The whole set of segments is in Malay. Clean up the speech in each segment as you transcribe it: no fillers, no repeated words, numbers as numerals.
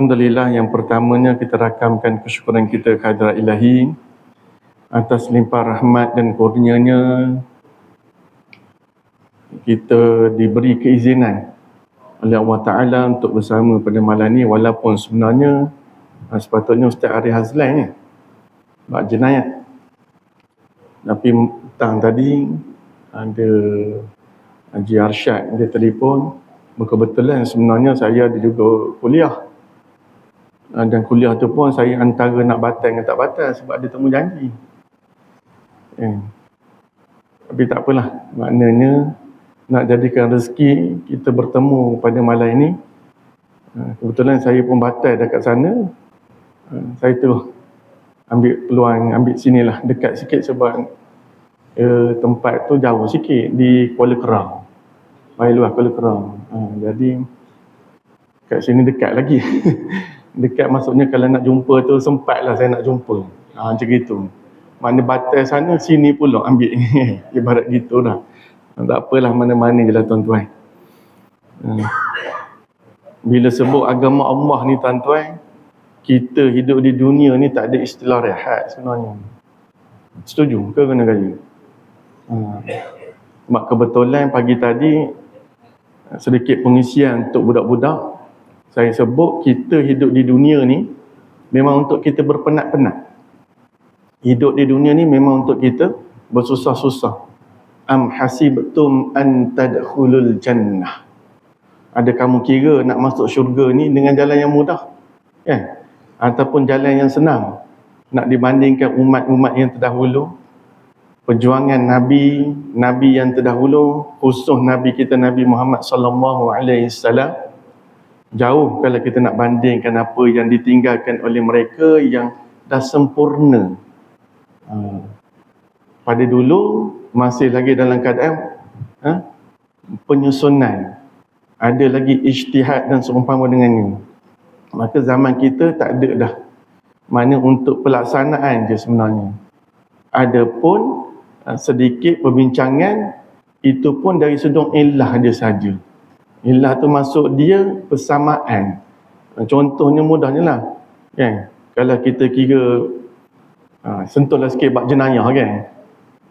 Alhamdulillah, yang pertamanya kita rakamkan kesyukuran kita kehadrat Ilahi atas limpah rahmat dan kurnianya kita diberi keizinan oleh Allah Ta'ala untuk bersama pada malam ni, walaupun sebenarnya sepatutnya Ustaz Arif Hazlan ni buat jenayat, tapi petang tadi ada Haji Arsyad dia telefon, kebetulan sebenarnya saya ada juga kuliah. Dan kuliah tu pun saya antara nak batal dengan tak batal sebab ada temu janji. Tapi tak apalah, maknanya nak jadikan rezeki kita bertemu pada malam ini. Kebetulan saya pun batal dekat sana. Saya tu ambil peluang, ambil sinilah, dekat sikit sebab tempat tu jauh sikit di Kuala Kerang. Mai luar Kuala Kerang. Jadi kat sini dekat lagi. Dekat maksudnya kalau nak jumpa tu sempatlah saya nak jumpa. Macam gitu. Mana batal sana, sini pula ambil. Ibarat gitu dah. Tak apalah, mana-mana je lah tuan-tuan. Bila sebut agama Allah ni tuan-tuan, kita hidup di dunia ni tak ada istilah rehat sebenarnya. Setuju ke kena kaya? Sebab kebetulan pagi tadi sedikit pengisian untuk budak-budak. Saya sebut kita hidup di dunia ni memang untuk kita berpenat-penat. Hidup di dunia ni memang untuk kita bersusah-susah. Am hasibtum an tadkhulul jannah. Ada kamu kira nak masuk syurga ni dengan jalan yang mudah? Kan? Ataupun jalan yang senang? Nak dibandingkan umat-umat yang terdahulu, perjuangan Nabi yang terdahulu, khusus Nabi kita Nabi Muhammad sallallahu alaihi wasallam. Jauh kalau kita nak bandingkan apa yang ditinggalkan oleh mereka yang dah sempurna. Pada dulu masih lagi dalam keadaan penyusunan, ada lagi ijtihad dan seumpama dengannya. Maka zaman kita tak ada dah, mana untuk pelaksanaan je sebenarnya. Adapun sedikit perbincangan, itu pun dari sudut illah dia saja. Illah tu masuk dia persamaan. Contohnya mudahnya lah, kan? Kalau kita kira sentuhlah sikit bab jenayah, kan?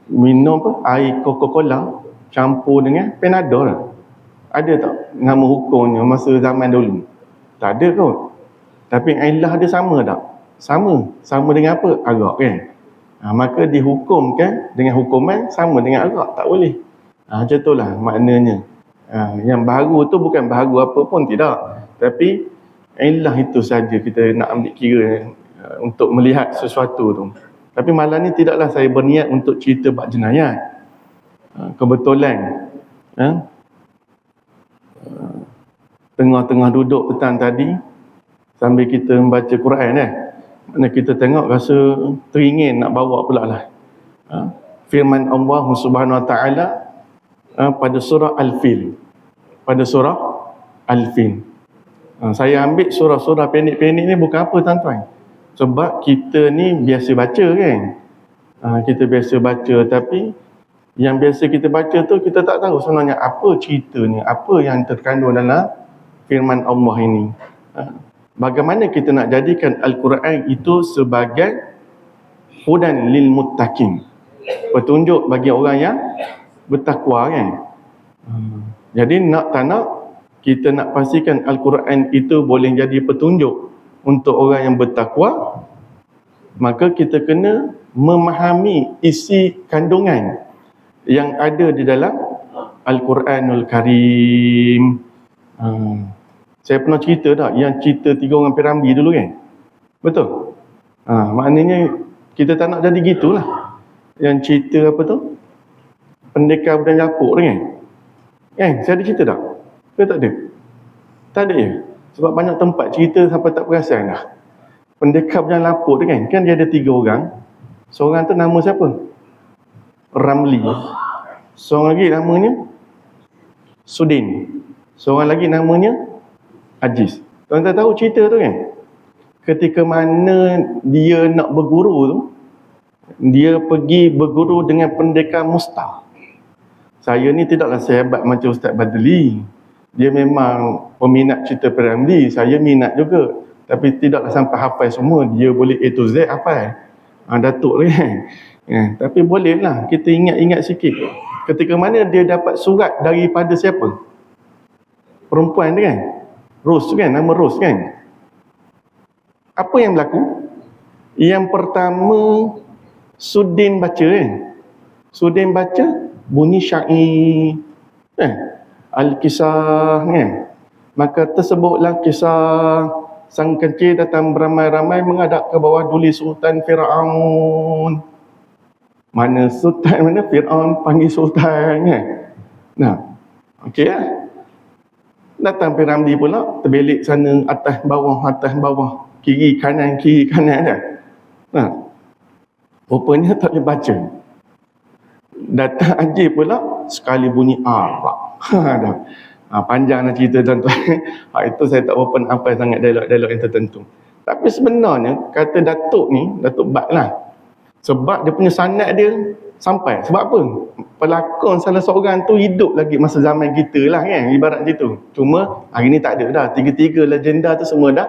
Minum air Coca-Cola campur dengan Panadol lah. Ada tak nama hukumnya masa zaman dulu? Tak ada kot. Tapi illah dia sama tak? Sama dengan apa? Arak, kan? Maka dihukumkan dengan hukuman sama dengan arak, tak boleh. Macam itulah maknanya. Yang baharu tu bukan baharu apa pun, tidak. Tapi illah itu saja kita nak ambil kira untuk melihat sesuatu tu. Tapi malam ni tidaklah saya berniat untuk cerita bab jenayat. Kebetulan tengah-tengah duduk petang tadi sambil kita membaca Quran, mana kita tengok rasa teringin nak bawa pula lah firman Allah Subhanahu Wa Taala pada surah Al-Fil. Pada surah Al-Fil. Saya ambil surah-surah pendek-pendek ni bukan apa tuan-tuan. Sebab kita ni biasa baca, kan? Kita biasa baca, tapi yang biasa kita baca tu kita tak tahu sebenarnya apa ceritanya, apa yang terkandung dalam firman Allah ini. Bagaimana kita nak jadikan Al-Quran itu sebagai hudan lil muttaqin, petunjuk bagi orang yang bertakwa, kan? Jadi nak tak nak, kita nak pastikan Al-Quran itu boleh jadi petunjuk untuk orang yang bertakwa, maka kita kena memahami isi kandungan yang ada di dalam Al-Quranul Karim. Saya pernah cerita tak yang cerita 3 orang Piramli dulu, kan? Betul? Maknanya kita tak nak jadi gitulah. Yang cerita apa tu? Pendekar dan Yapuk tu, kan? Saya ada cerita tak? Ke tak ada? Tak ada ya? Sebab banyak tempat cerita sampai tak perasan dah. Pendekar dan Yapuk tu, kan dia ada 3 orang. Seorang tu nama siapa? Ramli. Seorang lagi namanya Sudin. Seorang lagi namanya Aziz. Tuan-tuan tahu cerita tu, kan? Ketika mana dia nak berguru tu, dia pergi berguru dengan pendekar Mustah. Saya ni tidaklah sehebat macam Ustaz Badli. Dia memang peminat cerita Piramli, saya minat juga. Tapi tidaklah sampai hafal semua. Dia boleh A to Z hafal. Datuk ni kan. Tapi bolehlah kita ingat-ingat sikit. Ketika mana dia dapat surat daripada siapa? Perempuan tu kan? Rose tu kan? Nama Rose kan? Apa yang berlaku? Yang pertama, Sudin baca kan? Sudin baca bunyi syair Al-Kisah kan? Maka tersebutlah kisah sang kencing datang beramai-ramai menghadap ke bawah duli Sultan Firaun. Mana Sultan, mana Firaun panggil Sultan kan? Nah, okey lah. Datang Piramli pula, terbelik sana, atas bawah, kiri kanan dah. Nah, rupanya tak boleh baca. Datang Haji pula, sekali bunyi Arab. Dah. Panjanglah cerita tuan-tuan. Itu saya tak berapa nak hafal sangat dialog-dialog yang tertentu. Tapi sebenarnya, kata Datuk ni, Datuk Bat lah. Sebab dia punya sanad dia sampai. Sebab apa? Pelakon salah seorang tu hidup lagi masa zaman kita lah kan, ibarat gitu. Cuma hari ni tak ada dah. Tiga-tiga legenda tu semua dah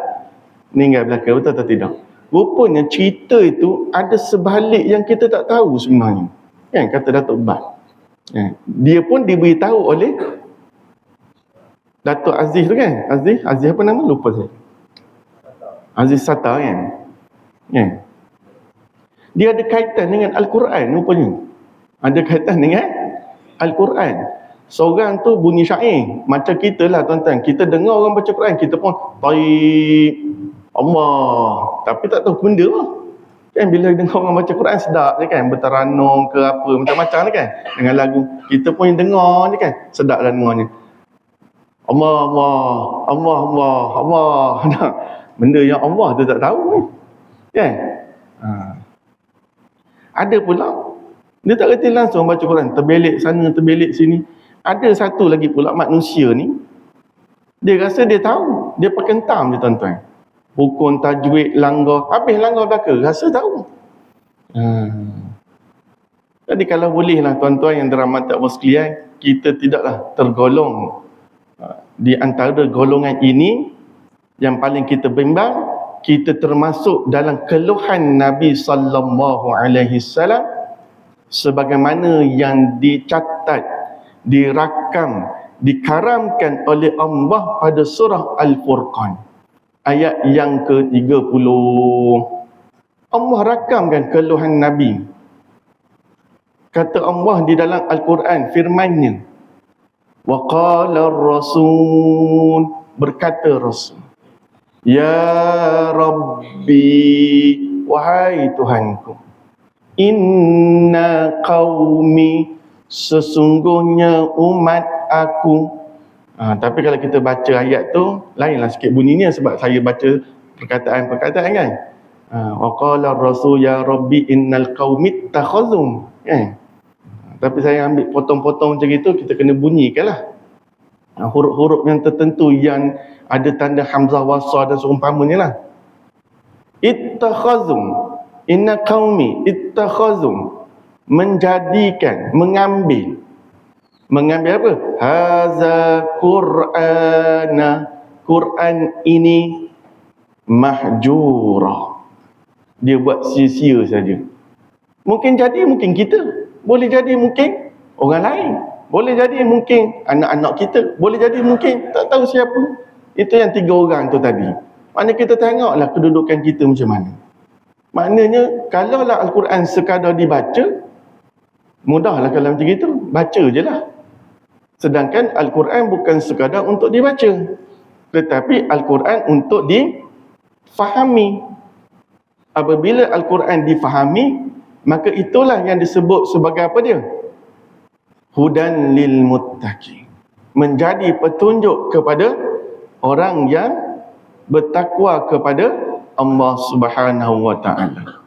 meninggal belaka. Betul atau tidak? Rupanya cerita itu ada sebalik yang kita tak tahu sebenarnya. Kan, kata Datuk Bat. Dia pun diberitahu oleh Datuk Aziz tu kan? Aziz apa nama? Lupa saya. Aziz Sata kan? Dia ada kaitan dengan Al-Quran rupanya. Ada kaitan dengan Al-Quran. Seorang tu bunyi syair. Macam kita lah tuan-tuan. Kita dengar orang baca Quran, kita pun taib Allah. Tapi tak tahu benda lah. Kan bila dengar orang baca Quran sedap je kan. Bertaranum ke apa, macam-macam lah kan. Dengan lagu. Kita pun yang dengar je kan. Sedap lah dengarnya. Allah. Benda yang Allah tu tak tahu ni. Kan? Ada pula, dia tak reti langsung baca Quran. Terbelik sana, terbelik sini. Ada satu lagi pula manusia ni, dia rasa dia tahu. Dia perkentam je tuan-tuan. Hukum tajwid, langgar. Habis langgar belaka, rasa tahu. Jadi kalau bolehlah tuan-tuan yang dirahmati Allah sekalian, kita tidaklah tergolong di antara golongan ini. Yang paling kita bimbang, kita termasuk dalam keluhan Nabi sallallahu alaihi wasallam sebagaimana yang dicatat, dirakam, dikaramkan oleh Allah pada surah Al-Furqan ayat yang ke-30. Allah rakamkan keluhan Nabi. Kata Allah di dalam Al-Quran, firman-Nya, wa qala ar-rasul, berkata Rasul, ya Rabbi, wahai Tuhanku, inna qaumi, sesungguhnya umat aku. Tapi kalau kita baca ayat tu lainlah sikit bunyinya, sebab saya baca perkataan-perkataan kan. Wa qala ar-rasul ya Rabbi innal qaumi ittakhazum kan. Tapi saya ambil potong-potong macam itu, kita kena bunyikanlah huruf-huruf yang tertentu yang ada tanda hamzah wasal dan seumpamanya lah. Ittakhazum, inna qaumi ittakhazum, menjadikan, mengambil apa? Haza Qur'ana, Quran ini mahjura. Dia buat sia-sia saja. Mungkin jadi, mungkin kita. Boleh jadi mungkin orang lain. Boleh jadi mungkin anak-anak kita. Boleh jadi mungkin tak tahu siapa. Itu yang 3 orang tu tadi. Maknanya kita tengoklah kedudukan kita macam mana. Maknanya kalaulah Al-Quran sekadar dibaca, mudahlah kalau macam itu. Baca je lah. Sedangkan Al-Quran bukan sekadar untuk dibaca, tetapi Al-Quran untuk difahami. Apabila Al-Quran difahami, maka itulah yang disebut sebagai apa dia? Hudan lil muttaqin. Menjadi petunjuk kepada orang yang bertakwa kepada Allah Subhanahu wa taala.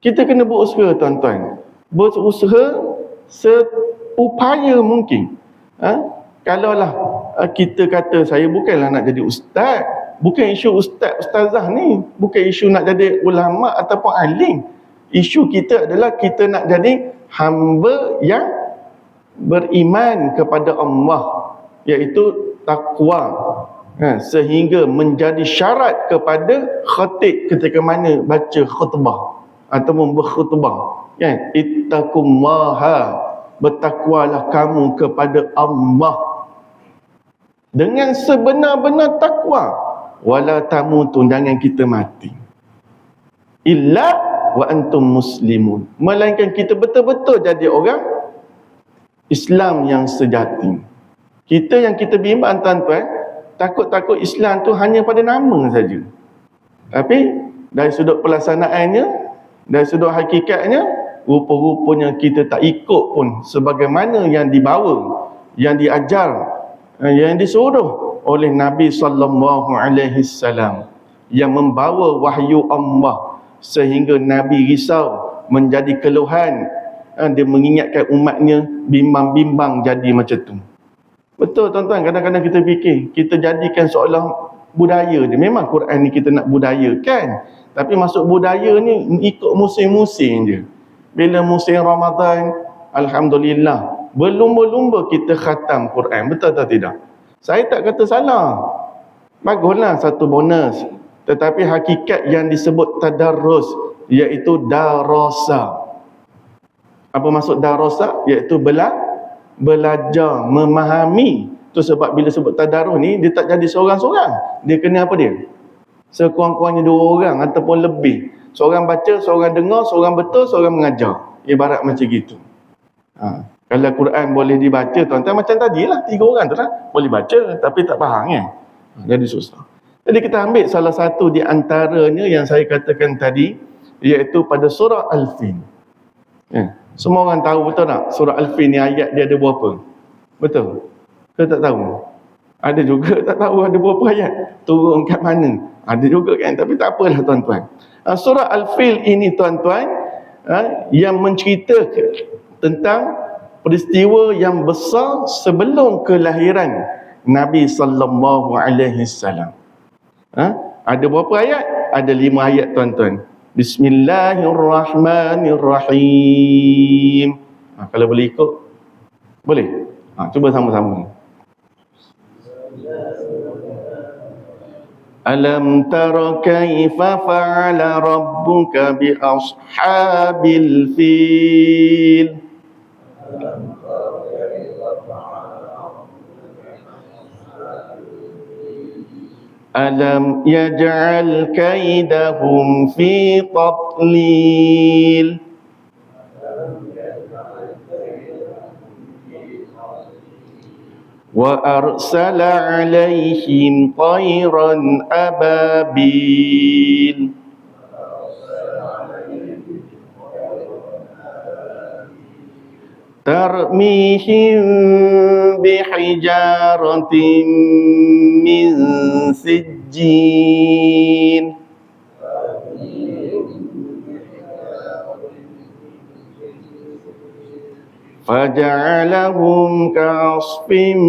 Kita kena berusaha tuan-tuan. Berusaha seupaya mungkin. Kalaulah kita kata saya bukanlah nak jadi ustaz, bukan isu ustazah ni, bukan isu nak jadi ulama ataupun alim. Isu kita adalah kita nak jadi hamba yang beriman kepada Allah, iaitu takwa. Sehingga menjadi syarat kepada khatib ketika mana baca khutbah ataupun berkhutbah, kan? Ittaqullaha, bertakwalah kamu kepada Allah dengan sebenar-benar takwa, wala tamutun, jangan kita mati illa wa antum muslimun, melainkan kita betul-betul jadi orang Islam yang sejati. Kita yang kita bimbang tuan-tuan, takut-takut Islam tu hanya pada nama saja, tapi dari sudut pelaksanaannya, dari sudut hakikatnya, rupa-rupanya kita tak ikut pun sebagaimana yang dibawa, yang diajar, yang disuruh oleh Nabi sallallahu alaihi wasallam, yang membawa wahyu Allah, sehingga Nabi risau, menjadi keluhan. Dia mengingatkan umatnya, bimbang-bimbang jadi macam tu. Betul tuan-tuan, kadang-kadang kita fikir, kita jadikan seolah budaya dia. Memang Quran ni kita nak budayakan, tapi masuk budaya ni ikut musim-musim je. Bila musim Ramadan, alhamdulillah, berlumba-lumba kita khatam Quran. Betul atau tidak? Saya tak kata salah, baguslah, satu bonus. Tetapi hakikat yang disebut tadarrus, iaitu darasa. Apa maksud darasa? Iaitu belajar, memahami. Tu sebab bila sebut tadarrus ni, dia tak jadi seorang-seorang. Dia kena apa dia? Sekurang-kurangnya 2 orang ataupun lebih. Seorang baca, seorang dengar, seorang betul, seorang mengajar. Ibarat macam gitu. Kalau Quran boleh dibaca tuan-tuan, macam tadilah 3 orang tu lah boleh baca, tapi tak faham kan? Jadi susah. Jadi kita ambil salah satu di antaranya yang saya katakan tadi, iaitu pada surah Al-Fil. Semua orang tahu betul tak? Surah Al-Fil ni ayat dia ada berapa? Betul? Kita tak tahu. Ada juga tak tahu ada berapa ayat, turun kat mana. Ada juga kan, tapi tak apalah tuan-tuan. Surah Al-Fil ini tuan-tuan, yang menceritakan tentang peristiwa yang besar sebelum kelahiran Nabi sallallahu alaihi wasallam. Ada berapa ayat? Ada 5 ayat tuan-tuan. Bismillahirrahmanirrahim. Kalau boleh ikut, boleh? Cuba sama-sama. Alam tara kaifa fa'ala rabbuka bi ashabil fil. Alam yaj'al kaidahum fi tadlil. Wa arsala alaihim tayran ababil. Tarmihim bihijaratin min sijjin. Faja'alahum ka'asfin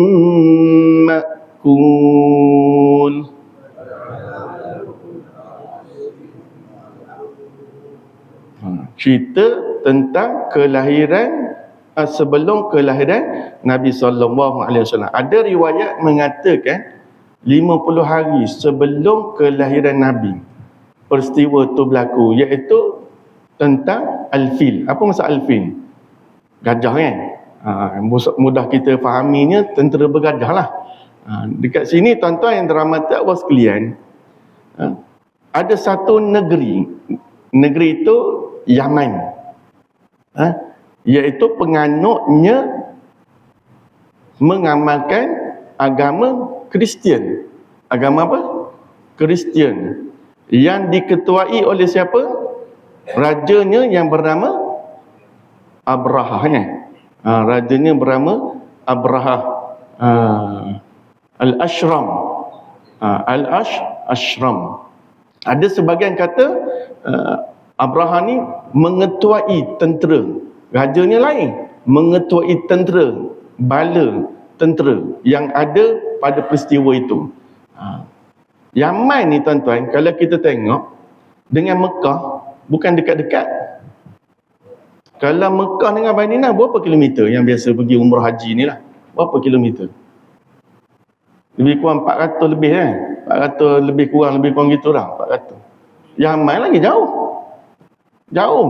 ma'kul. Cerita tentang kelahiran, sebelum kelahiran Nabi sallallahu alaihi wasallam. Ada riwayat mengatakan 50 hari sebelum kelahiran Nabi peristiwa itu berlaku, iaitu tentang Al-Fil. Apa maksud Al-Fil? Gajah kan? Mudah kita fahaminya, tentera bergajah lah. Dekat sini tuan-tuan yang dirahmati Allah sekalian, ada satu negeri itu Yaman, iaitu penganutnya mengamalkan agama Kristian. Agama apa? Kristian. Yang diketuai oleh siapa? Rajanya yang bernama Abraha kan? Rajanya bernama Abraha Al-Ashram. Al-Ashram. Ada sebagian kata Abraha ni mengetuai tentera. Rajanya lain, mengetuai tentera, bala tentera yang ada pada peristiwa itu. Yaman ni tuan-tuan, kalau kita tengok dengan Mekah, bukan dekat-dekat. Kalau Mekah dengan Madinah berapa kilometer yang biasa pergi umrah haji ni lah? Berapa kilometer? Lebih kurang 400 lebih 400 lebih kurang gitu lah, 400. Yaman lagi jauh. Jauh.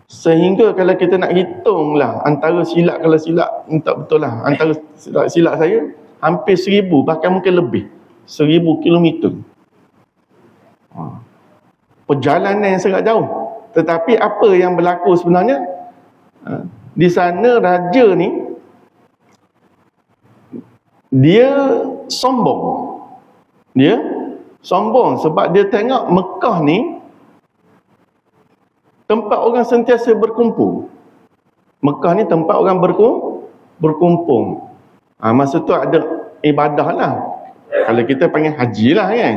Sehingga kalau kita nak hitung lah antara silap, kalau silap tak betul lah, antara silap saya hampir 1000, bahkan mungkin lebih 1000 kilometer. Perjalanan yang sangat jauh. Tetapi apa yang berlaku sebenarnya? Di sana raja ni dia sombong. Dia sombong sebab dia tengok Mekah ni tempat orang sentiasa berkumpul. Mekah ni tempat orang berkumpul. Masa tu ada ibadah lah. Kalau kita panggil haji lah kan.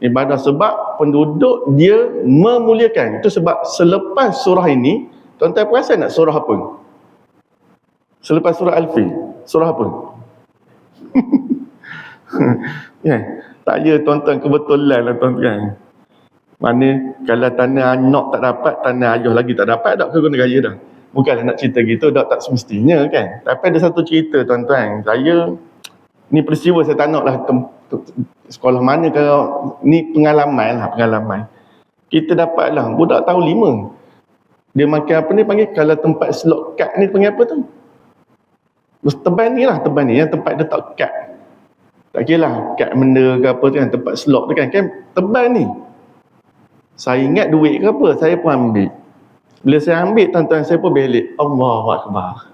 Ibadah sebab penduduk dia memuliakan. Itu sebab selepas surah ini, tuan-tuan perasan tak surah apa? Selepas surah Al-Fil, surah apa? Ya, tak ya tuan-tuan, kebetulan lah tuan-tuan. Mana kalau tanah anak tak dapat, tanah ayah lagi tak dapat, tak ke guna gaya dah. Bukanlah nak cerita gitu, tak semestinya kan. Tapi ada satu cerita tuan-tuan, saya ni peristiwa saya tak nak lah sekolah mana, kalau ni pengalaman. Kita dapat lah budak tahun 5. Dia makan apa ni panggil, kalau tempat slot kad ni panggil apa tu? Teban ni yang tempat letak kad. Tak kira lah kad benda ke apa tu kan, tempat slot tu kan teban ni. Saya ingat duit ke apa, saya pun ambil. Bila saya ambil tuan-tuan, saya pun belik, Allahu Akbar.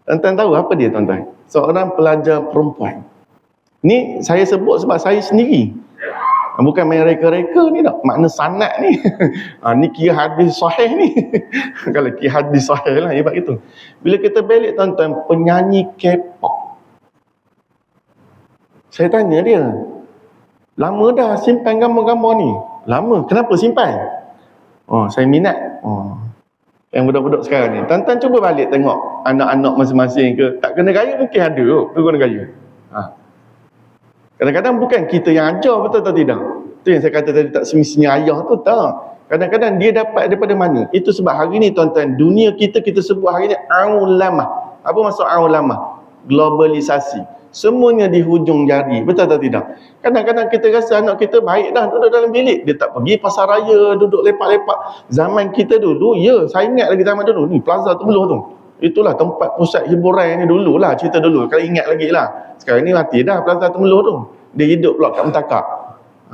Tuan-tuan tahu apa dia tuan-tuan? Seorang pelajar perempuan. Ni saya sebut sebab saya sendiri. Bukan main reka-reka ni tak. Makna sanad ni. Ni kira hadis sahih ni. Kalau kira hadis sahih lah, hebat itu. Bila kita belik tuan-tuan, penyanyi K-pop. Saya tanya dia, lama dah simpan gambar-gambar ni? Lama. Kenapa simpan? Saya minat. Yang budak-budak sekarang ni. Tuan-tuan cuba balik tengok anak-anak masing-masing ke. Tak kena gaya mungkin ada. Kena gaya. Kadang-kadang bukan kita yang ajar, betul atau tidak? Itu yang saya kata tadi, tak semestinya ayah tu, tak. Kadang-kadang dia dapat daripada mana? Itu sebab hari ni tuan-tuan, dunia kita sebut hari ni aulamah. Apa maksud aulamah? Globalisasi. Semuanya di hujung jari, betul atau tidak? Kadang-kadang kita rasa anak kita baik dah duduk dalam bilik, dia tak pergi pasar raya, duduk lepak-lepak. Zaman kita dulu, saya ingat lagi zaman dulu ni, Plaza Tebeloh tu. Itulah tempat pusat hiburan ni dululah, cerita dulu. Kalau ingat lagi lah. Sekarang ni mati dah Plaza Temeloh tu. Dia hidup pula kat Mentakak.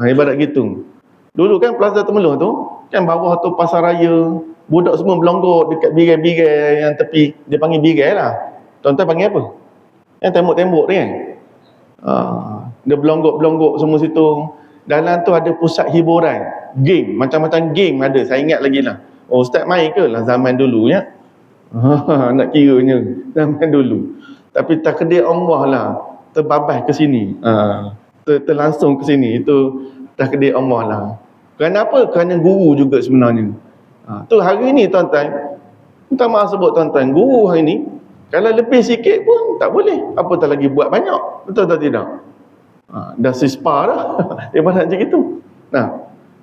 Ibarat gitu. Dulu kan Plaza Temeloh tu, kan bawah tu pasar raya. Budak semua berlonggok dekat birai-birai yang tepi. Dia panggil birai lah. Tuan-tuan panggil apa? Yang tembok-tembok tu kan. Dia berlonggok-berlonggok semua situ. Dalam tu ada pusat hiburan. Game. Macam-macam game ada. Saya ingat lagi lah. Ustaz main ke lah zaman dulu ya? Nak kiranya zaman dulu. Tapi takdir Allah lah terbabas ke sini, terlangsung ke sini. Itu takdir Allah lah. Kenapa? Kerana guru juga sebenarnya. Tu hari ni tuan-tuan, minta maaf sebut tuan-tuan, guru hari ni kalau lebih sikit pun tak boleh, apatah lagi buat banyak. Betul atau tidak? Dah sispa dah. Ibarat macam itu.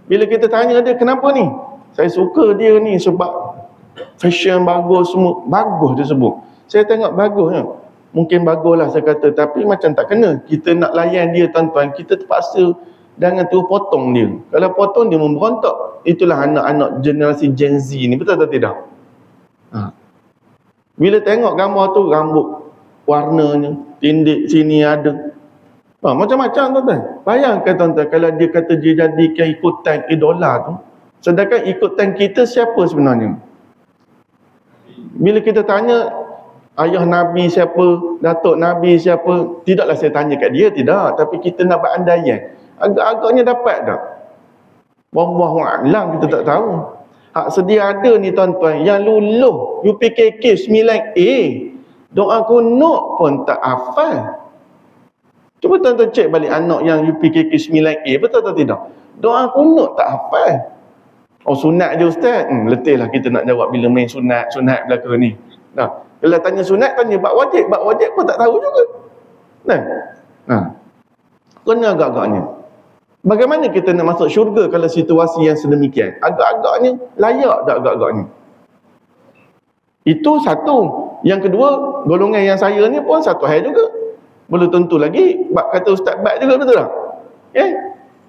Bila kita tanya dia kenapa ni, saya suka dia ni sebab fashion bagus semua. Bagus dia sebut. Saya tengok bagusnya. Mungkin baguslah saya kata. Tapi macam tak kena. Kita nak layan dia tuan-tuan. Kita terpaksa jangan terus potong dia. Kalau potong dia memberontak. Itulah anak-anak generasi Gen Z ni. Betul atau tidak? Bila tengok gambar tu, rambut warnanya, tindik sini ada. Macam-macam tuan-tuan. Bayangkan tuan-tuan. Kalau dia kata dia jadikan ikutan idola tu. Sedangkan ikutan kita siapa sebenarnya? Bila kita tanya ayah Nabi siapa, datuk Nabi siapa, tidaklah saya tanya kat dia, tidak. Tapi kita nak berandaian. Agak-agaknya dapat tak? Wallahu a'lam, kita tak tahu. Hak sedia ada ni tuan-tuan, yang luluh UPKK 9A, doa kunut pun tak hafal. Cuba tuan-tuan cek balik anak yang UPKK 9A, betul atau tidak? Doa kunut tak hafal. Sunat je ustaz. Letihlah kita nak jawab bila main sunat belaka ni. Kalau tanya sunat, tanya bab wajib pun tak tahu juga. Kena agak-agaknya. Bagaimana kita nak masuk syurga kalau situasi yang sedemikian? Agak-agaknya layak tak agak-agaknya? Itu satu. Yang kedua, golongan yang saya ni pun satu hal juga. Belum tentu lagi kata Ustaz Bat juga, betul tak?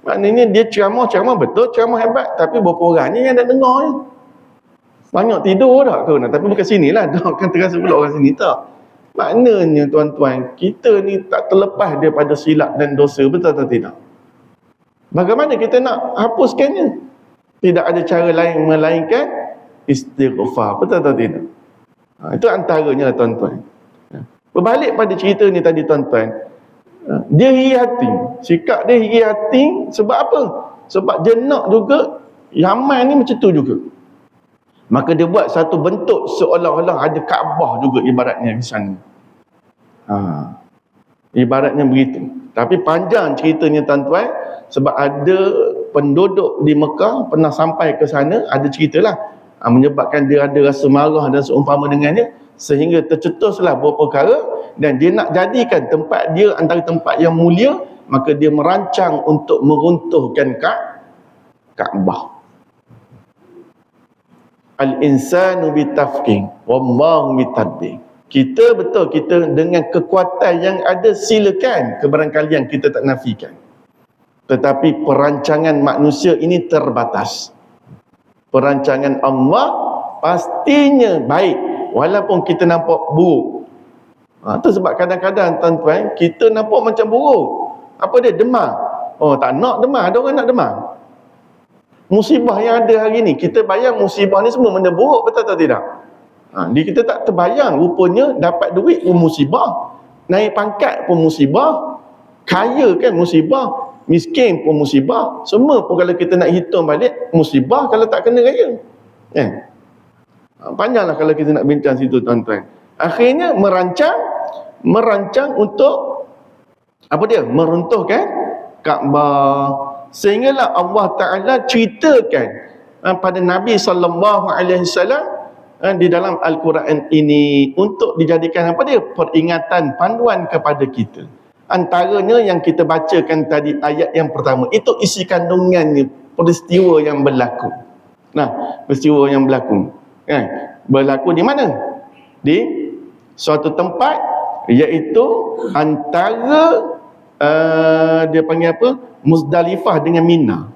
Maknanya dia ceramah betul, ceramah hebat, tapi berapa orangnya yang nak dengar je? Banyak tidur tak tu? Tapi bukan sinilah, kan terasa pula orang sini tak. Maknanya tuan-tuan, kita ni tak terlepas daripada silap dan dosa, betul atau tidak? Bagaimana kita nak hapuskannya? Tidak ada cara lain melainkan istighfar, betul atau tidak? Itu antaranya lah tuan-tuan. Berbalik pada cerita ni tadi tuan-tuan, dia iri hati. Sikap dia iri hati sebab apa? Sebab dia nak juga Yaman ni macam tu juga. Maka dia buat satu bentuk seolah-olah ada Kaabah juga ibaratnya di sana. Ibaratnya begitu. Tapi panjang ceritanya tuan-tuan, sebab ada penduduk di Mekah pernah sampai ke sana, ada ceritalah, menyebabkan dia ada rasa marah dan seumpama dengannya, sehingga tercetuslah beberapa perkara, dan dia nak jadikan tempat dia antara tempat yang mulia, maka dia merancang untuk meruntuhkan Kaabah. Al-insanu bitafking wallahu bitadbir. Kita dengan kekuatan yang ada, silakan kebarangkalian kita tak nafikan. Tetapi perancangan manusia ini terbatas. Perancangan Allah pastinya baik walaupun kita nampak buruk. Itu sebab kadang-kadang tuan-tuan kita nampak macam buruk. Apa dia? Demam. Oh, tak nak demam, ada orang nak demam. Musibah yang ada hari ni, kita bayang musibah ni semua benda buruk, betul atau tidak? Kita tak terbayang, rupanya dapat duit pun musibah, naik pangkat pun musibah, kaya kan musibah, miskin pun musibah. Semua pun kalau kita nak hitung balik, musibah kalau tak kena kaya. Panjanglah kalau kita nak bincang situ tuan-tuan. Akhirnya merancang untuk apa dia? Meruntuhkan Kaabah. Sehinggalah Allah Ta'ala ceritakan pada Nabi SAW di dalam Al-Quran ini untuk dijadikan apa dia? Peringatan, panduan kepada kita. Antaranya yang kita bacakan tadi ayat yang pertama, itu isi kandungannya, peristiwa yang berlaku. Peristiwa yang berlaku. Berlaku di mana? Di suatu tempat, iaitu antara dia panggil apa? Muzdalifah dengan Mina.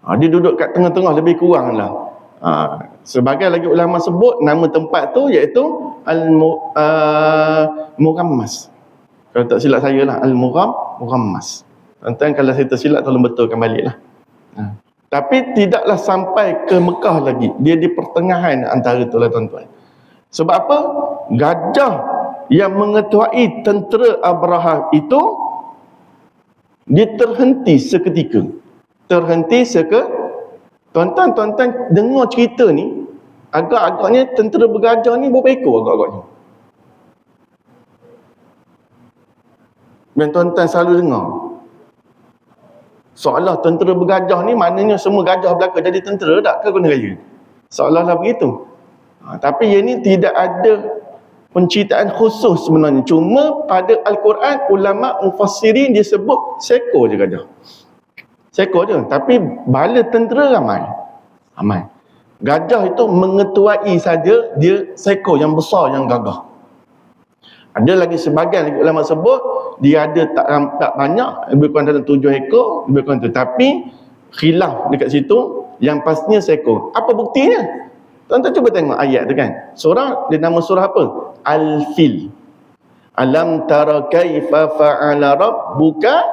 Dia duduk kat tengah-tengah lebih kurang lah. Sebagai lagi ulama sebut nama tempat tu iaitu Al-Murammas. Kalau tak silap saya lah, Al-Murammas. Tuan-tuan kalau saya tersilap tolong betulkan balik lah. Tapi tidaklah sampai ke Mekah lagi. Dia di pertengahan antara tu lah tuan-tuan. Sebab apa? Gajah yang mengetuai tentera Abraha itu dia terhenti seketika. Tuan-tuan dengar cerita ni, agak-agaknya tentera bergajah ni berapa ekor agak-agaknya? Dan tuan-tuan selalu dengar, seolah tentera bergajah ni maknanya semua gajah belaka jadi tentera tak ke guna raya? Seolah-olah begitu. Tapi ia ni tidak ada penceritaan khusus sebenarnya. Cuma pada Al-Quran, ulama mufassirin dia sebut seekor je gajah. Seekor je. Tapi bala tentera ramai. Gajah itu mengetuai saja, dia seekor yang besar, yang gagah. Ada lagi sebahagian lagi ulama sebut, dia ada tak banyak, lebih kurang dalam 7 ekor, lebih kurang tu. Tapi khilaf dekat situ, yang pastinya seekor. Apa buktinya? Tuan-tuan cuba tengok ayat tu kan. Surah, dia nama surah apa? Al-Fil. Alam tara kaifa fa'ala rabbuka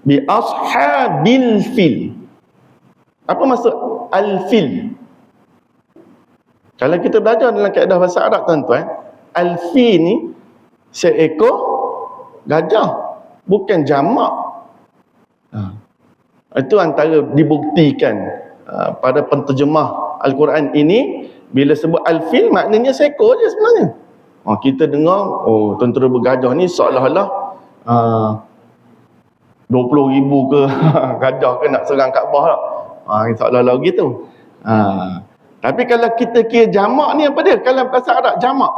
bi ashabil fil. Apa maksud Al-Fil? Kalau kita belajar dalam kaedah bahasa Arab tuan-tuan, Al-Fil ni seekor gajah, bukan jamak. Itu antara dibuktikan pada penterjemah Al-Quran ini, bila sebut Al-Fil maknanya seekor je sebenarnya. Kita dengar, tentera bergajah ni seolah-olah 20,000 ke gajah ke nak serang Kaabah lah. Seolah-olah begitu. Tapi kalau kita kira jamak ni apa dia? Kalau bahasa Arab jamak,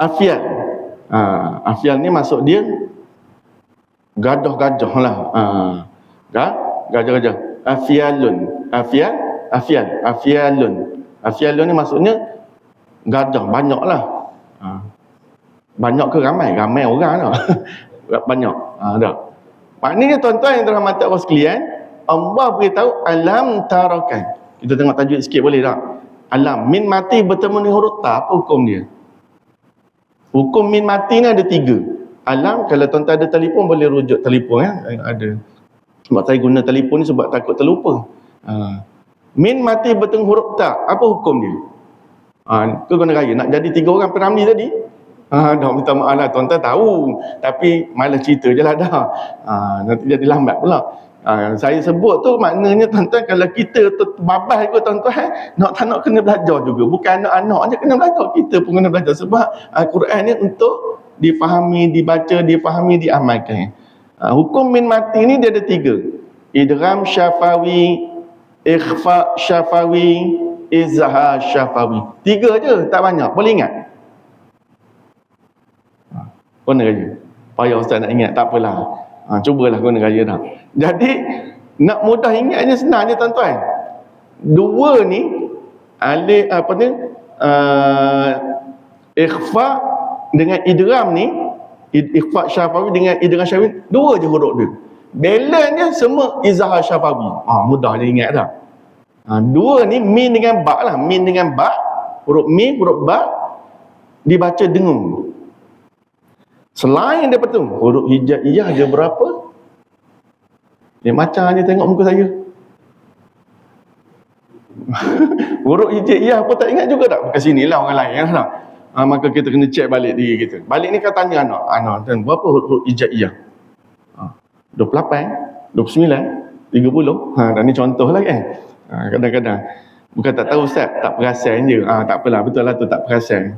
Afial. Afial ni maksud dia gajah-gajah lah. Gajah-gajah. Afialun. Afialun ni maksudnya Gajah banyak lah. Banyak ke ramai? Ramai orang lah. Banyak. Tak. Maknanya tuan-tuan yang dirahmati Allah sekalian, Allah beritahu alam tarakan. Kita tengok tajuk sikit boleh tak? Alam min mati bertemu dengan huruf ta, apa hukum dia? Hukum min mati ni ada 3. Alam, kalau tuan-tuan ada telefon boleh rujuk telefon ya. Ada. Sebab saya guna telefon ni sebab takut terlupa. Min mati bertemu huruf ta, apa hukum dia? Kau guna raya nak jadi 3 orang P.Ramli tadi? Dah minta maaf lah, tuan-tuan tahu tapi malas cerita je lah dah. Nanti jadi lambat pula. Saya sebut tu maknanya tuan-tuan, kalau kita terbabas ikut tuan-tuan, tak nak kena belajar juga. Bukan anak-anak je kena belajar, kita pun kena belajar. Sebab Al-Quran ni untuk difahami, dibaca, difahami, diamalkan. Hukum min mati ni dia ada 3. Idgham syafawi, ikhfa syafawi, izhar syafawi. 3 je, tak banyak. Boleh ingat? Guna raya. Payah ustaz nak ingat, tak apalah. Cubalah guna raya dah. Jadi nak mudah ingatnya senang je tuan-tuan. 2 ni alif apa ni? Ikhfa dengan idgham ni, ikhfa syafawi dengan idgham syafawi, 2 je huruf dia. Balance dia semua izhar syafawi. Mudah je ingat dah. 2 ni min dengan ba lah. Min dengan ba, huruf min, huruf ba dibaca dengung. Selain daripada tu, huruf hijaiyah ada berapa? Dia macam je tengok muka saya. Huruf hijaiyah apa tak ingat juga tak? Bukan sinilah orang lain lah. Maka kita kena check balik diri kita. Balik ni kau tanya anak, dan berapa huruf hijaiyah? 28, 29, 30. Dan ni contoh lah kan. Kadang-kadang bukan tak tahu Ustaz, tak perasan je. Tak apalah, betul lah tu, tak perasan.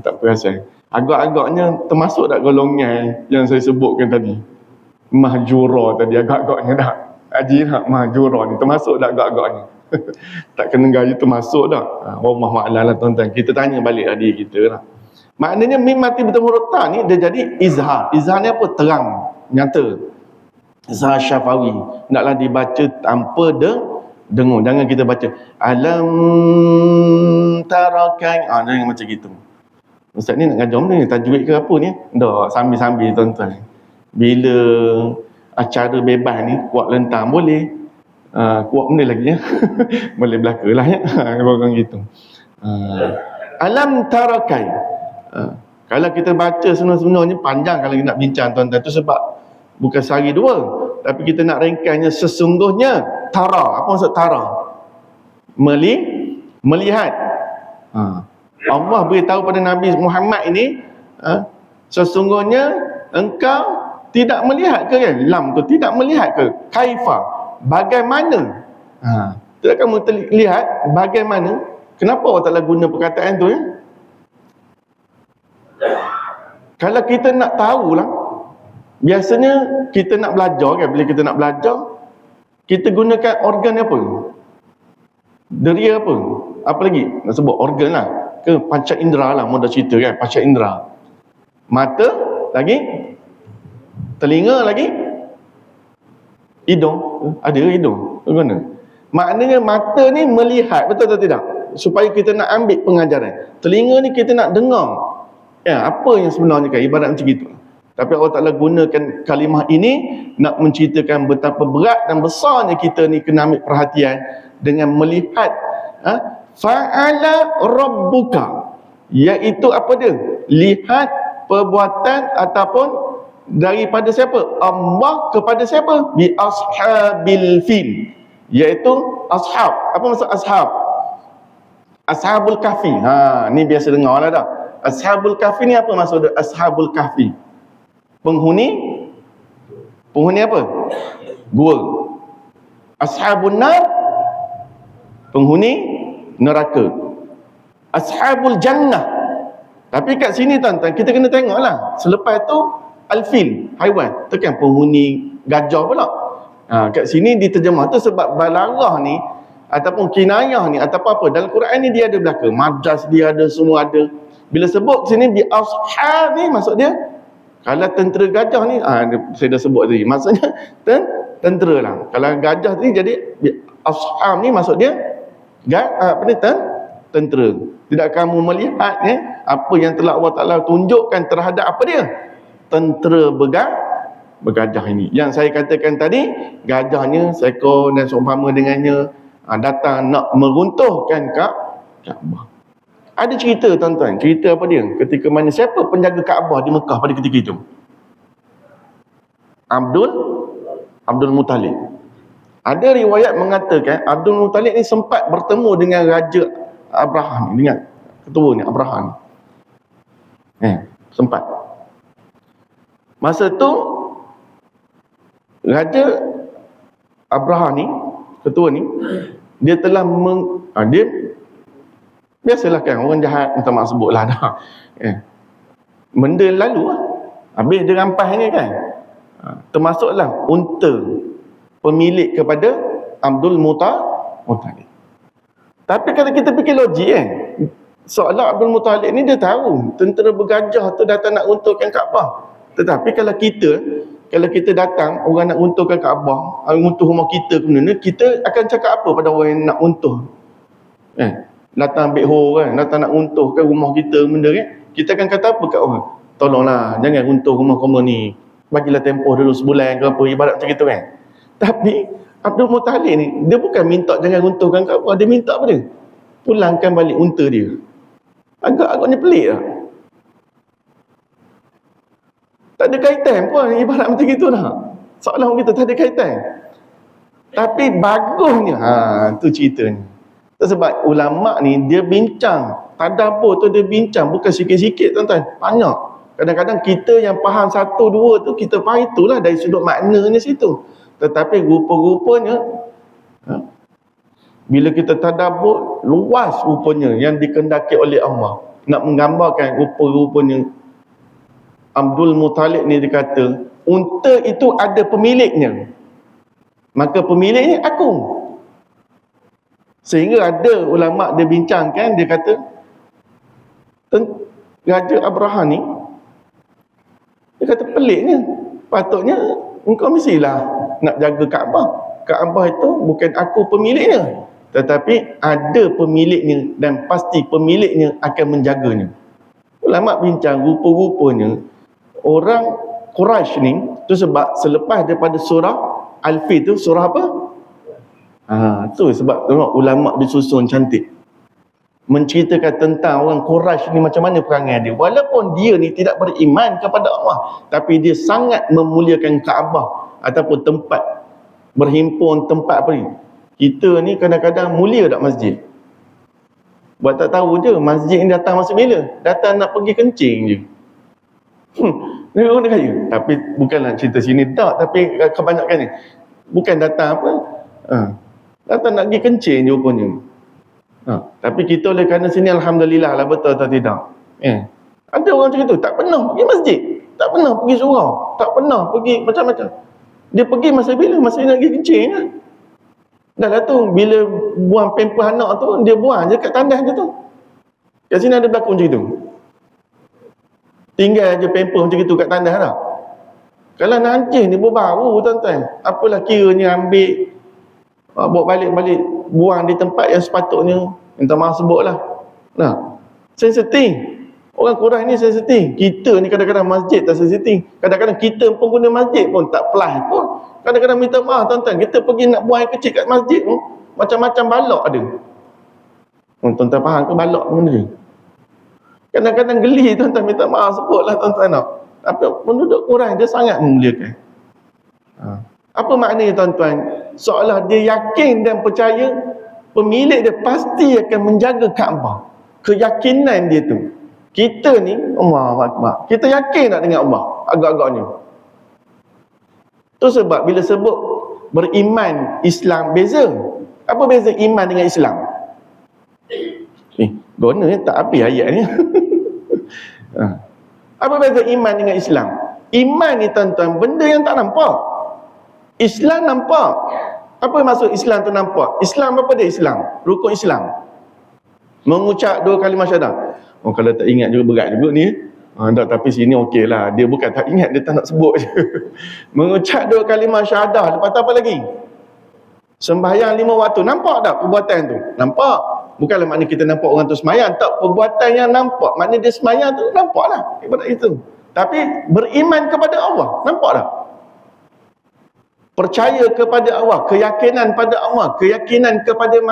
Tak perasan. Agak-agaknya termasuk tak golongan yang saya sebutkan tadi? Mahjura tadi, agak-agaknya dah. Haji nak mahjura ni termasuk tak agak-agaknya? Tak kena gaya termasuk dah. Allah ma'alah lah tuan-tuan. Kita tanya balik diri kita lah. Maknanya mim mati bertemu huruf ta ni dia jadi izhar. Izhar ni apa? Terang, nyata. Izhar syafawi. Naklah dibaca tanpa dengung. Jangan kita baca alam tarakan. Jangan macam gitu. Ustaz ni nak ngajar ni tajwid ke apa ni? Dah sambil-sambil tuan-tuan. Bila acara bebas ni kuat lentang boleh. Kuat benda lagi ya. Boleh belaka lah ya. Orang gitu. Alam tarakai. Kalau kita baca sebenarnya panjang kalau kita nak bincang tuan-tuan tu, sebab bukan sehari 2, tapi kita nak ringkasnya sesungguhnya tara. Apa maksud tara? Melihat. Allah beritahu pada Nabi Muhammad ini, sesungguhnya engkau tidak melihat ke kan? Lam tu tidak melihat ke? Kaifa? Bagaimana? Tidak kamu lihat bagaimana? Kenapa Allah Ta'ala guna perkataan tu ya? Kalau kita nak tahulah, biasanya kita nak belajar kan, bila kita nak belajar, kita gunakan organ apa? Deria apa? Apa lagi? Nak sebut organ lah. Ke panca indera lah, mudah cerita kan, panca indera. Mata lagi, telinga lagi, hidung. Ada hidung, bagaimana? Maknanya mata ni melihat, betul atau tidak? Supaya kita nak ambil pengajaran. Telinga ni kita nak dengar apa yang sebenarnya kan, ibarat macam gitu. Tapi Allah Ta'ala gunakan kalimah ini nak menceritakan betapa berat dan besarnya kita ni kena ambil perhatian dengan melihat fa'ala rabbuka, iaitu apa dia? Lihat perbuatan ataupun daripada siapa? Allah kepada siapa? Bi ashabil fil, iaitu ashab. Apa maksud ashab? Ashabul kahfi. Ni biasa dengar lah dah. Ashabul kahfi ni apa maksud dia? Ashabul kahfi, penghuni apa? Gua. Ashabun nar, penghuni neraka. Ashabul jannah. Tapi kat sini tuan-tuan, kita kena tengoklah. Selepas tu al-fil, haiwan. Tu kan penghuni gajah pula. Kat sini diterjemah tu sebab balarah ni ataupun kinayah ni ataupun apa, dalam Quran ni dia ada belaka. Majaz dia ada, semua ada. Bila sebut sini bi ashab ni maksud dia, kalau tentera gajah ni, saya dah sebut tadi, maksudnya tentera lah. Kalau gajah tadi jadi ashab ni maksud dia apa ni, tentera. Tidak kamu melihat apa yang telah Allah Ta'ala tunjukkan terhadap apa dia? Tentera bergajah ini. Yang saya katakan tadi, gajahnya, seekor dan seumpama dengannya datang nak meruntuhkan Kaabah. Ada cerita tuan-tuan. Cerita apa dia? Ketika mana siapa penjaga Kaabah di Mekah pada ketika itu? Abdul Muttalib. Ada riwayat mengatakan Abdul Muttalib ni sempat bertemu dengan Raja Abraham. Ingat ketua ni Abraham. Sempat. Masa tu Raja Abraham ni, ketua ni, dia telah dia biasalah kan orang jahat, minta maaf sebutlah dah. Benda lalu lah. Habis dia rampas ni kan. Termasuklah unta pemilik kepada Abdul Muttalib. Tapi kalau kita fikir logik seolah Abdul Muttalib ni dia tahu tentera bergajah tu datang nak runtuhkan Kaabah. Tetapi kalau kita datang orang nak runtuhkan Kaabah, runtuh rumah kita kemudian, kita akan cakap apa pada orang yang nak runtuh? Datang ambil kan, datang nak runtuhkan rumah kita benda kan. Kita akan kata apa kat orang? Tolonglah jangan runtuh rumah kamu ni. Bagilah tempoh dulu sebulan ke apa, ibarat macam itu kan. Tapi Abdul Muttalib ni, dia bukan minta jangan runtuhkan Kaabah, dia minta apa dia? Pulangkan balik unta dia. Agak-agaknya pelik lah. Tak ada kaitan pun, ibarat macam itu dah. Seolah kita tak ada kaitan. Tapi bagusnya, tu ceritanya. Sebab ulama' ni, dia bincang. Tadabbur tu dia bincang, bukan sikit-sikit tuan-tuan. Banyak. Kadang-kadang kita yang faham satu, dua tu, kita faham itulah dari sudut maknanya situ. Tetapi rupa-rupanya, bila kita tadabbur, luas rupanya yang dikendaki oleh Allah. Nak menggambarkan rupa-rupanya Abdul Muttalib ni dikata, unta itu ada pemiliknya. Maka pemiliknya aku. Sehingga ada ulama' dia bincangkan, dia kata, Raja Abraham ni, dia kata peliknya. Patutnya engkau mestilah nak jaga Kaabah. Kaabah itu bukan aku pemiliknya, tetapi ada pemiliknya dan pasti pemiliknya akan menjaganya. Ulama' bincang rupa-rupanya orang Quraisy ni tu sebab selepas daripada surah Al-Fil tu surah apa? Tu sebab tengok ulama' disusun cantik menceritakan tentang orang Quraisy ni macam mana perangai dia. Walaupun dia ni tidak beriman kepada Allah, tapi dia sangat memuliakan Kaabah ataupun tempat berhimpun, tempat apa ni. Kita ni kadang-kadang mulia tak masjid. Buat tak tahu je masjid ni datang masa bila? Datang nak pergi kencing je. Ni orang dia kaya. Tapi bukanlah cerita sini tak, tapi kebanyakan ni bukan datang apa? Datang nak pergi kencing je rupanya. Tapi kita oleh kerana sini alhamdulillah lah, betul atau tidak? Ada orang macam itu, tak pernah pergi masjid, tak pernah pergi surau, tak pernah pergi macam-macam. Dia pergi masa bila? Masa dia nak pergi kencing lah. Dah lah tu, bila buang pampers anak tu, dia buang je kat tandas je tu. Kat sini ada berlaku macam itu. Tinggal je pampers macam itu kat tandas dah. Kalau najis ni berbau tuan-tuan, apalah kiranya ambil, bawa balik-balik, buang di tempat yang sepatutnya. Minta maaf sebutlah. Sensitif. Orang Quraisy ni sensitif. Kita ni kadang-kadang masjid tak sensitif. Kadang-kadang kita pengguna masjid pun tak pelah pun. Kadang-kadang minta maaf tuan-tuan, kita pergi nak buang air kecil kat masjid pun macam-macam balak ada. Tuan-tuan faham ke balak benda ni? Kadang-kadang geli tuan-tuan, minta maaf sebutlah tuan-tuan. Tapi penduduk Quraisy dia sangat memuliakan. Apa maknanya tuan-tuan? Seolah dia yakin dan percaya pemilik dia pasti akan menjaga Kaabah. Keyakinan dia tu. Kita ni, Allahu Akbar, kita yakin tak dengan Allah? Agak-agaknya. Tu sebab bila sebut beriman Islam beza. Apa beza iman dengan Islam? Guna tak habis ayat ni. Apa beza iman dengan Islam? Iman ni tuan-tuan, benda yang tak nampak. Islam nampak. Apa maksud Islam tu nampak? Islam apa dia Islam? Rukun Islam. Mengucap 2 kalimah syahadah. Kalau tak ingat juga berat juga ni. Tak, tapi sini okey lah. Dia bukan tak ingat, dia tak nak sebut je. Mengucap 2 kalimah syahadah. Lepas tu apa lagi? Sembahyang 5 waktu. Nampak tak perbuatan tu? Nampak. Bukanlah makna kita nampak orang tu semayang, tak, perbuatan yang nampak, makna dia semayang tu nampaklah ibarat itu. Tapi beriman kepada Allah, nampak tak? Percaya kepada Allah, keyakinan pada Allah, keyakinan kepada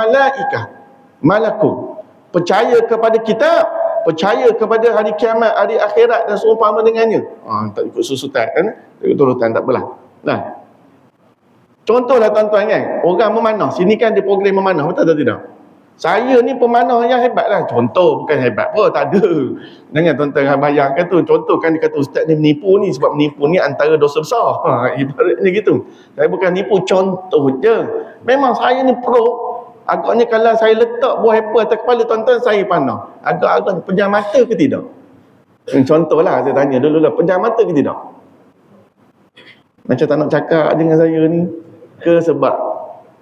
malakut, percaya kepada kitab, percaya kepada hari kiamat, hari akhirat dan seumpama dengannya. Tak ikut susutan kan? Tak ikut turutan, tak apalah. Nah, contohlah tuan-tuan kan, orang memanah, sini kan dia program memanah, betul atau tidak? Saya ni pemanah yang hebat lah. Contoh, bukan hebat pun, tak ada. Jangan tuan-tuan bayangkan tu. Contoh kan dia kata ustaz ni menipu ni, sebab menipu ni antara dosa besar. Ibaratnya gitu. Saya bukan nipu, contoh je. Memang saya ni pro. Agaknya kalau saya letak buah apple atas kepala tuan-tuan, saya panah. Agak-agak pejam mata ke tidak? Contoh lah, saya tanya dulu lah, pejam mata ke tidak? Macam tak nak cakap dengan saya ni. Ke sebab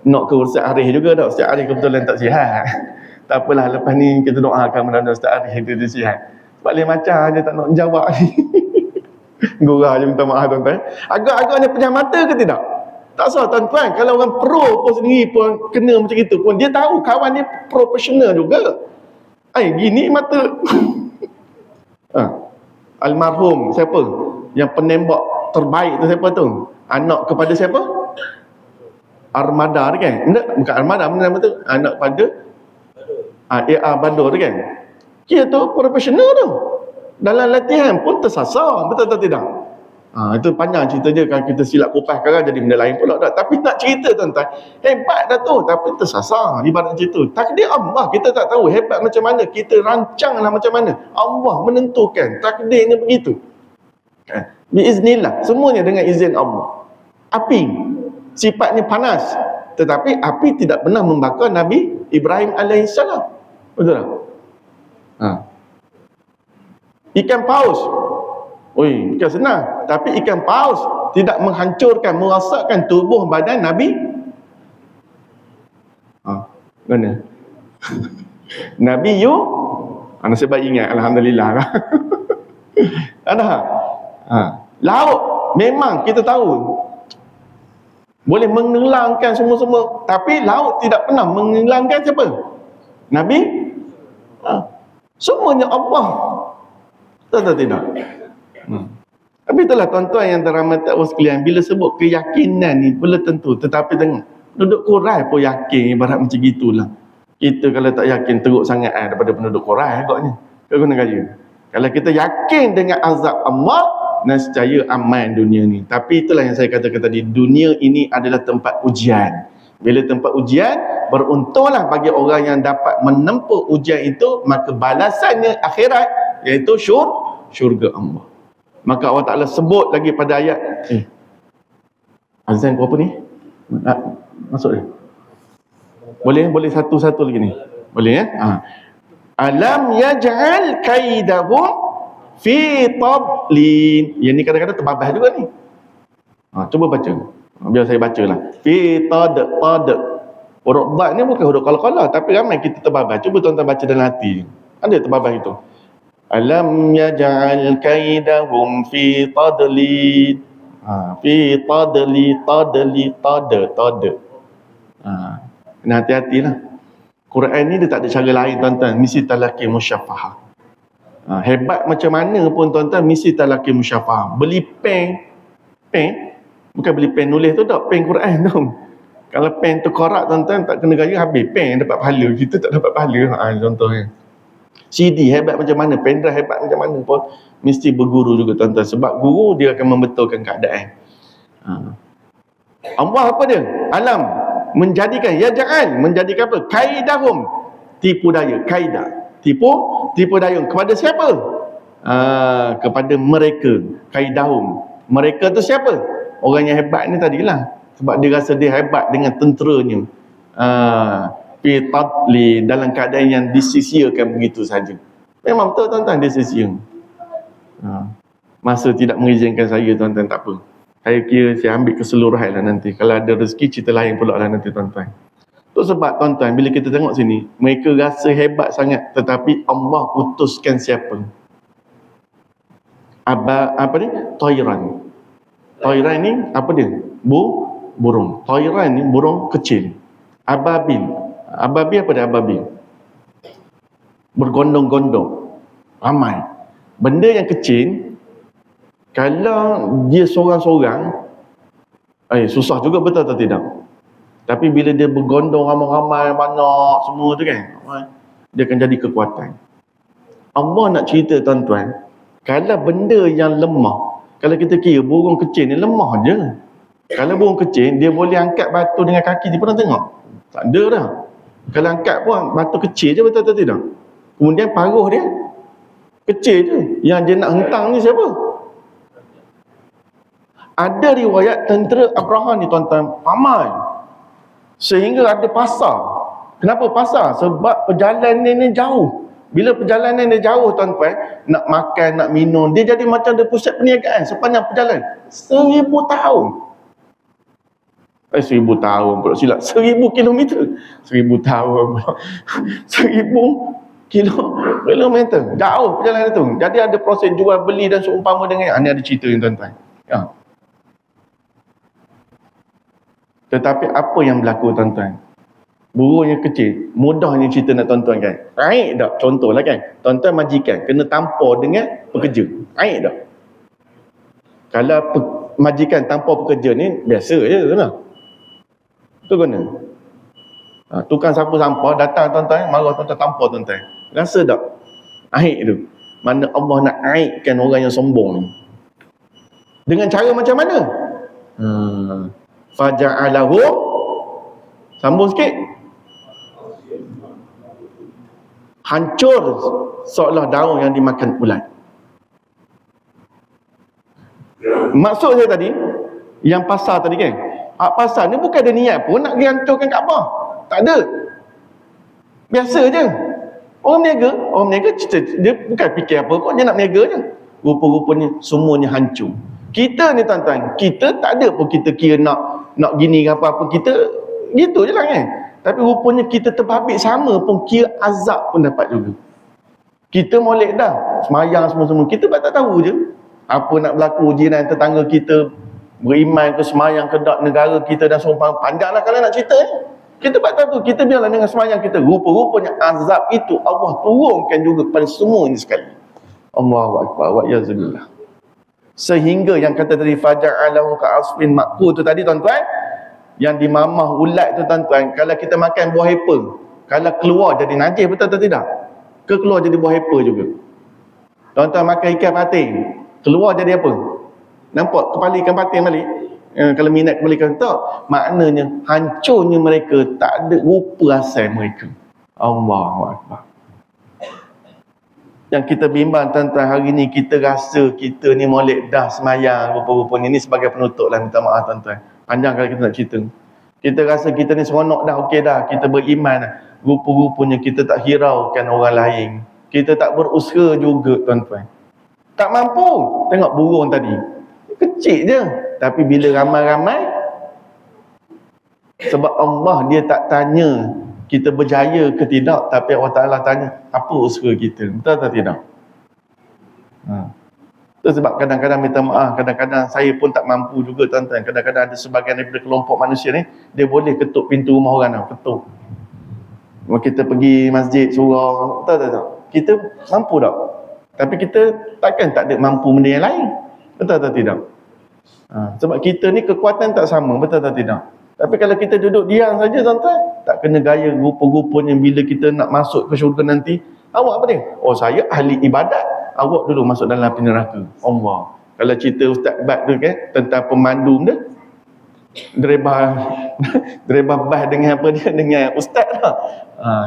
nak ke Ustaz Arif juga tak? Ustaz Arif kebetulan tak sihat. Tak apalah, lepas ni kita doakan mudah-mudahan Ustaz Arif dia sihat. Sebab lain macam je tak nak jawab ni. Gurau je, minta maaf tuan-tuan. Agak-agaknya pejam mata ke tidak? Tak salah tuan-tuan. Kalau orang pro pun sendiri pun kena macam itu pun, dia tahu kawan dia profesional juga. Gini mata. Almarhum siapa? Yang penembak terbaik tu siapa tu? Anak kepada siapa? Armada tu kan? Bukan Armada, mana nama tu? Anak pada A.R. Badur tu kan? Dia tu profesional tu. Dalam latihan pun tersasar. Betul atau tidak? Itu panjang cerita je. Kalau kita silap kupas sekarang jadi benda lain pula tak. Tapi nak cerita tuan-tuan, hebat dah tu, tapi tersasar. Ibarat macam tu. Takdir Allah, kita tak tahu hebat macam mana. Kita rancanglah macam mana. Allah menentukan. Takdirnya begitu. Biiznillah. Semuanya dengan izin Allah. Api sifatnya panas, tetapi api tidak pernah membakar Nabi Ibrahim alaihissalam. Betul tak? Ikan paus, bukan senang. Tapi ikan paus tidak menghancurkan, merosakkan tubuh badan Nabi. Mana? Nabi nasib baik ingat, alhamdulillah. Ada. Laut memang kita tahu boleh mengelangkan semua-semua, tapi laut tidak pernah mengelangkan siapa? Nabi. Semuanya Allah. Betul tidak? Tapi itulah tuan-tuan yang dirahmati Allah sekalian, bila sebut keyakinan ni belum tentu, tetapi tengok penduduk Quraisy pun yakin, ibarat macam gitulah. Kita kalau tak yakin teruk sangat daripada penduduk Quraisy agaknya. Kau guna gaya. Kalau kita yakin dengan azab Allah, nescaya aman dunia ni. Tapi itulah yang saya katakan tadi, dunia ini adalah tempat ujian. Bila tempat ujian, beruntunglah bagi orang yang dapat menempuh ujian itu, maka balasannya akhirat, iaitu syurga Allah. Maka Allah Ta'ala sebut lagi pada ayat azan kau apa ni? Masuk dia. Boleh satu-satu lagi ni. Boleh Alam yaj'al kaidahum fi tadlin. Yang ni kadang-kadang terbabas juga ni. Cuba baca. Biar saya bacalah. Fi tad. Huruf dad ni bukan huruf qala-qala, tapi ramai kita terbabas. Cuba tuan-tuan baca dalam hati. Ada terbabas itu. Alam yaj'al kaidahum fi tadlin. Fi tadli. Kena hati-hatilah. Quran ni dia tak ada cara lain tuan-tuan. Mesti talaqi musyafahah. Hebat macam mana pun tuan-tuan, mesti talaqi musyafahah. Beli pen, bukan beli pen nulis tu tak, pen Quran tu. Kalau pen tu korak tuan-tuan, tak kena gaya, habis pen dapat pahala, kita tak dapat pahala. Contohnya CD hebat macam mana, pen drive hebat macam mana pun, mesti berguru juga tuan-tuan. Sebab guru dia akan membetulkan keadaan. Allah apa dia? Alam menjadikan, yaj'al menjadikan apa? Kaidahum, tipu daya, kaidah. Tipu daya kepada siapa? Kepada mereka. Kaidahum. Mereka tu siapa? Orang yang hebat ni tadilah. Sebab dia rasa dia hebat dengan tenteranya. Fi tadli, dalam keadaan yang disisiakan begitu saja. Memang betul tuan-tuan, dia sia-sia. Masa tidak mengizinkan saya tuan-tuan, tak apa. Saya kira saya ambil keseluruhan lah nanti. Kalau ada rezeki, cerita lain pula lah nanti tuan-tuan. Itu sebab tuan-tuan, bila kita tengok sini, mereka rasa hebat sangat, tetapi Allah utuskan siapa? Apa ni? Tayran. Tayran ni apa dia? Burung. Tayran ni burung kecil. Ababil. Ababil apa dia? Ababil. bergondong-gondong, ramai. Benda yang kecil, kalau dia seorang-seorang, susah juga, betul atau tidak? Tapi bila dia bergondong ramai-ramai, banyak semua tu kan, dia akan jadi kekuatan. Allah nak cerita tuan-tuan, kalau benda yang lemah, kalau kita kira burung kecil ni lemah je. Kalau burung kecil, dia boleh angkat batu dengan kaki, dia pernah tengok? Tak ada dah. Kalau angkat pun batu kecil je, betul atau tidak? Kemudian paruh dia kecil je. Yang dia nak hentang ni siapa? Ada riwayat tentera Abraham ni tuan-tuan, ramai. Sehingga ada pasar. Kenapa pasar? Sebab perjalanan ni jauh. Bila perjalanan dia jauh tuan-tuan, nak makan, nak minum, dia jadi macam ada pusat perniagaan sepanjang perjalanan. 1000 tahun. 1000 tahun pula silap. 1000 kilometer. 1000 tahun pula. 1000 kilometer. Jauh perjalanan tu. Jadi ada proses jual beli dan seumpama dengan ini, ada cerita ni tuan-tuan. Ya. Tetapi apa yang berlaku tuan-tuan? Burung yang kecil, mudahnya cerita nak tuan-tuan kan. Baik tak? Contohlah kan. Tuan-tuan majikan kena tampar dengan pekerja. Baik tak? Kalau majikan tampar pekerja ni biasa je kan. Betul kan? Tukang sapu sampah datang tuan-tuan, marah tuan-tuan, tampar tuan-tuan. Rasa tak? Aib tu. Mana Allah nak aibkan orang yang sombong ni. Dengan cara macam mana? Faja'alahu, sambung sikit. Hancur seolah daun yang dimakan ulat. Maksud saya tadi, yang pasar tadi kan, pasar ni bukan ada niat pun nak hancurkan Kaabah. Tak ada. Biasa je. Orang berniaga dia bukan fikir apa pun, dia nak berniaga je. Rupa-rupanya semuanya hancur. Kita ni tuan-tuan, kita tak ada pun kita kira nak gini ke apa-apa, kita gitu je lah kan. Tapi rupanya kita terbabit sama pun, kira azab pun dapat juga. Kita molek dah, semayang semua-semua, kita tak tahu je apa nak berlaku, jiran tetangga kita beriman ke, semayang ke, negara kita dan seumpama. Panjanglah kalau nak cerita kita tak tahu, kita biarlah dengan semayang kita. Rupa-rupanya azab itu Allah turunkan juga kepada semua ini sekali. Allahu Akbar wa yazillah. Sehingga yang kata tadi faja'alahu ka'asfin ma'kul tu tadi tuan-tuan, yang dimamah ulat tu tuan-tuan, kalau kita makan buah apple, kalau keluar jadi najis, betul atau tidak? Keluar jadi buah apple juga. Tuan-tuan makan ikan patin, keluar jadi apa? Nampak kepala ikan patin balik? Kalau minat kembali kan tak, maknanya hancurnya mereka, tak ada rupa asal mereka. Allahu Akbar. Yang kita bimbang tuan-tuan hari ni, kita rasa kita ni molek dah semayang rupa-rupanya. Ini sebagai penutup lah, minta maaf tuan-tuan, panjang kalau kita nak cerita. Kita rasa kita ni seronok dah, okey dah, kita beriman dah. Rupa-rupanya kita tak hiraukan orang lain. Kita tak berusaha juga tuan-tuan. Tak mampu. Tengok burung tadi, kecil je. Tapi bila ramai-ramai, sebab Allah dia tak tanya kita berjaya ke tidak, tapi Allah Ta'ala tanya apa usaha kita, betul atau tidak? Itu sebab kadang-kadang minta maaf, kadang-kadang saya pun tak mampu juga tuan-tuan. Kadang-kadang ada sebahagian daripada kelompok manusia ni, dia boleh ketuk pintu rumah orang tau, ketuk. Kita pergi masjid surau, betul tak? Kita mampu tak? Tapi kita takkan tak ada mampu benda yang lain, betul atau tidak? Sebab kita ni kekuatan tak sama, betul atau tidak? Tapi kalau kita duduk diam saja tuan-tuan, tak kena gaya rupa-rupanya bila kita nak masuk ke syurga nanti. Awak apa dia? Oh, saya ahli ibadat. Awak dulu masuk dalam api neraka. Allah. Kalau cerita Ustaz Bat tu kan, tentang pemandu dia, Drebah bas dengan apa dia, dengan ustaz lah.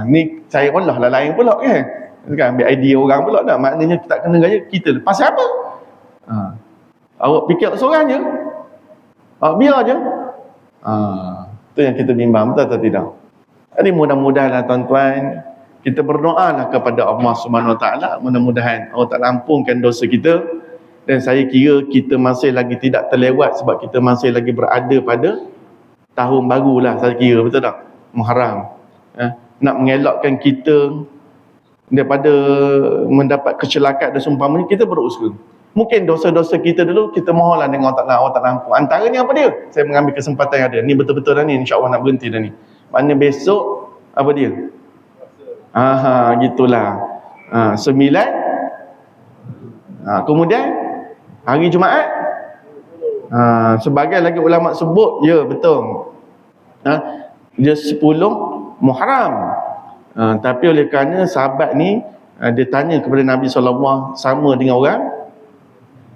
Ni saya pun lah lain pula kan. Ambil idea orang pula dah. Maknanya tak kena gaya kita. Pasal apa? Awak fikir seorang je. Biar je. Itu yang kita bimbang, betul atau tidak? Jadi mudah-mudahan tuan-tuan, kita berdoalah kepada Allah Subhanahu Wa Taala, mudah-mudahan Allah Taala ampunkan dosa kita. Dan saya kira kita masih lagi tidak terlewat, sebab kita masih lagi berada pada tahun baru lah, saya kira, betul tak? Muharram. Nak mengelakkan kita daripada mendapat kecelakaan dan seumpamanya, kita berusaha. Mungkin dosa-dosa kita dulu, kita mohonlah dengan Allah Ta'ala ampun. Antaranya apa dia? Saya mengambil kesempatan yang ada. Ni betul-betul dah ni, insya-Allah nak berhenti dah ni. Mana besok, apa dia? Gitulah. 9. Kemudian hari Jumaat. Sebagai lagi ulama sebut, ya betul. Dia 10 Muharram. Tapi oleh kerana sahabat ni dia tanya kepada Nabi SAW sama dengan orang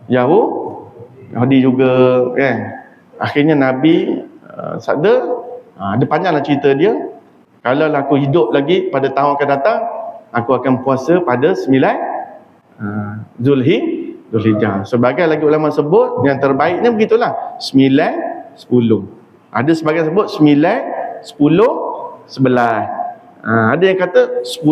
Yahudi juga kan. Akhirnya Nabi sabda, dia panjanglah cerita dia, kalau aku hidup lagi pada tahun akan datang, aku akan puasa pada 9 Zulhijjah. Sebagai lagi ulama sebut, yang terbaiknya begitulah 9, 10. Ada sebagian sebut 9, 10, 11. Ada yang kata 10,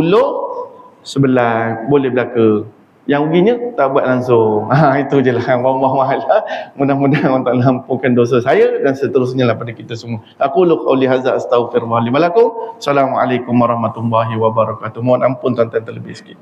11 boleh belaka. Yang ruginya tak buat langsung. Itu je lah. Wallahu a'lam. Mudah-mudahan Allah Ta'ala ampunkan dosa saya dan seterusnya lah pada kita semua. Aku qauli hadza astaghfirullah li wa lakum. Assalamualaikum warahmatullahi wabarakatuh. Mohon ampun tuan-tuan terlebih sikit.